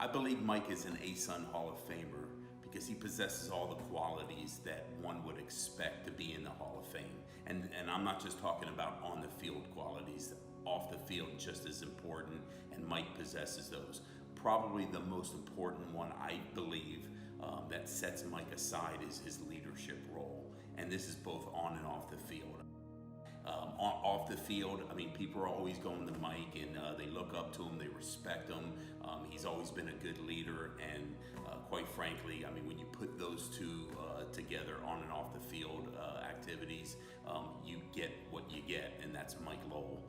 I believe Mike is an ASUN Hall of Famer because he possesses all the qualities that one would expect to be in the Hall of Fame. And I'm not just talking about on the field qualities, off the field just as important, and Mike possesses those. Probably the most important one, I believe, that sets Mike aside is his leadership role. And this is both on and off the field. Off the field, I mean, people are always going to Mike and they look up to him, they respect him. He's always been a good leader, and quite frankly, I mean, when you put those two together on and off the field activities, you get what you get, and that's Mike Lowell.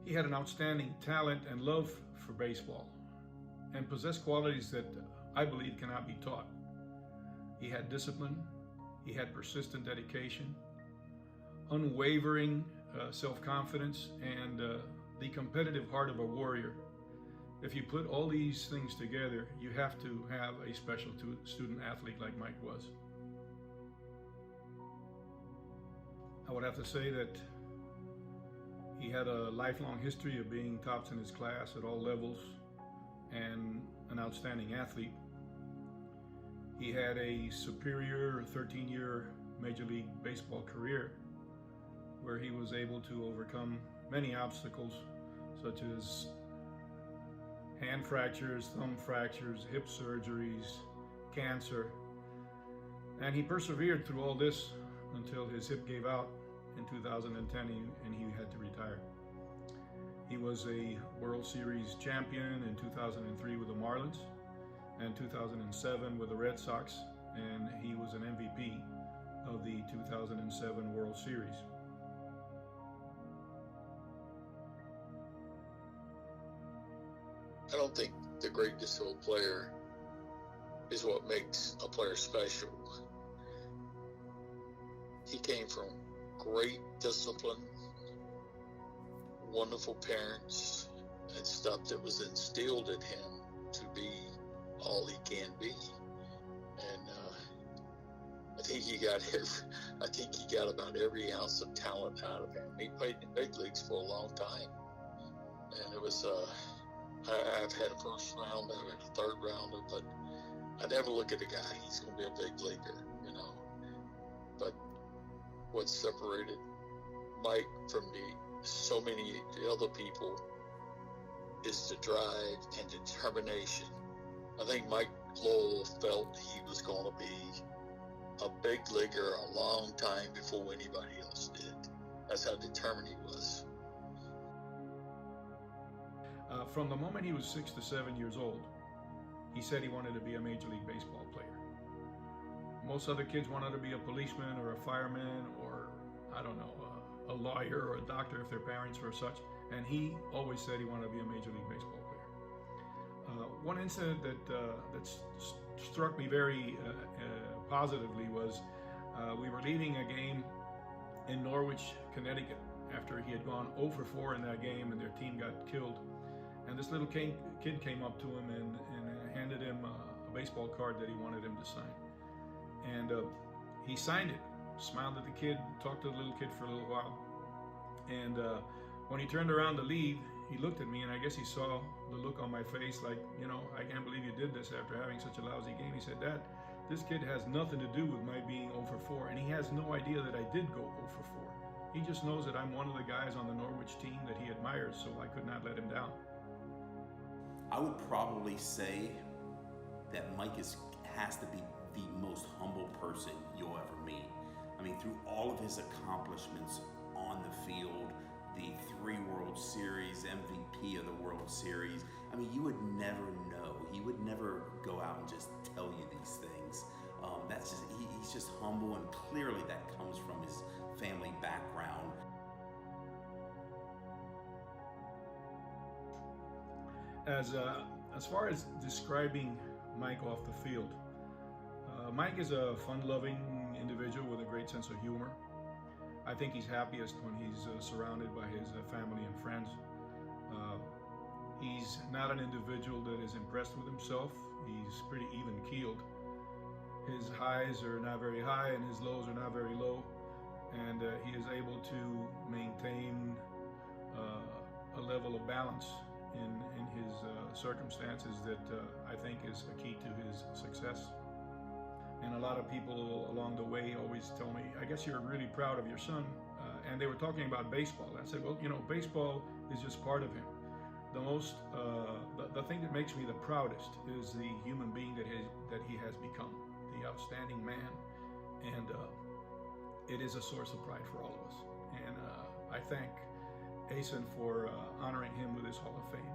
He had an outstanding talent and love for baseball, and possessed qualities that I believe cannot be taught. He had discipline, he had persistent dedication, unwavering self-confidence, and the competitive heart of a warrior. If you put all these things together, you have to have a special student athlete like Mike was. I would have to say that he had a lifelong history of being tops in his class at all levels and an outstanding athlete. He had a superior 13-year Major League Baseball career where he was able to overcome many obstacles such as hand fractures, thumb fractures, hip surgeries, cancer. And he persevered through all this until his hip gave out in 2010 and he had to retire. He was a World Series champion in 2003 with the Marlins and 2007 with the Red Sox, and he was an MVP of the 2007 World Series. I don't think the greatness of a player is what makes a player special. He came from great discipline, wonderful parents, and stuff that was instilled in him to be all he can be. And I think he got about every ounce of talent out of him. He played in the big leagues for a long time, and it was I've had a first rounder, I've had a third rounder, but I never look at a guy, he's going to be a big leaguer, you know. But what separated Mike from so many other people is the drive and determination. I think Mike Lowell felt he was going to be a big leaguer a long time before anybody else did. That's how determined he was. From the moment he was 6 to 7 years old, he said he wanted to be a Major League Baseball player. Most other kids wanted to be a policeman or a fireman or, I don't know, a lawyer or a doctor if their parents were such. And he always said he wanted to be a Major League Baseball player. One incident that struck me very positively was we were leaving a game in Norwich, Connecticut, after he had gone 0 for 4 in that game and their team got killed. And this little kid came up to him and handed him a baseball card that he wanted him to sign. And he signed it, smiled at the kid, talked to the little kid for a little while. And when he turned around to leave, he looked at me, and I guess he saw the look on my face like, you know, I can't believe you did this after having such a lousy game. He said, "Dad, this kid has nothing to do with my being 0 for 4, and he has no idea that I did go 0 for 4. He just knows that I'm one of the guys on the Norwich team that he admires, so I could not let him down." I would probably say that Mike has to be the most humble person you'll ever meet. I mean, through all of his accomplishments on the field, the 3 World Series, MVP of the World Series, I mean, you would never know. He would never go out and just tell you these things. He's just humble, and clearly that comes from his family background. As far as describing Mike off the field, Mike is a fun-loving individual with a great sense of humor. I think he's happiest when he's surrounded by his family and friends. He's not an individual that is impressed with himself. He's pretty even-keeled. His highs are not very high and his lows are not very low. And he is able to maintain a level of balance in his circumstances that I think is a key to his success. And a lot of people along the way always tell me, I guess you're really proud of your son. And they were talking about baseball. I said, well, you know, baseball is just part of him. The thing that makes me the proudest is the human being that he has become, the outstanding man. And it is a source of pride for all of us. And I thank ASUN for honoring him with his Hall of Fame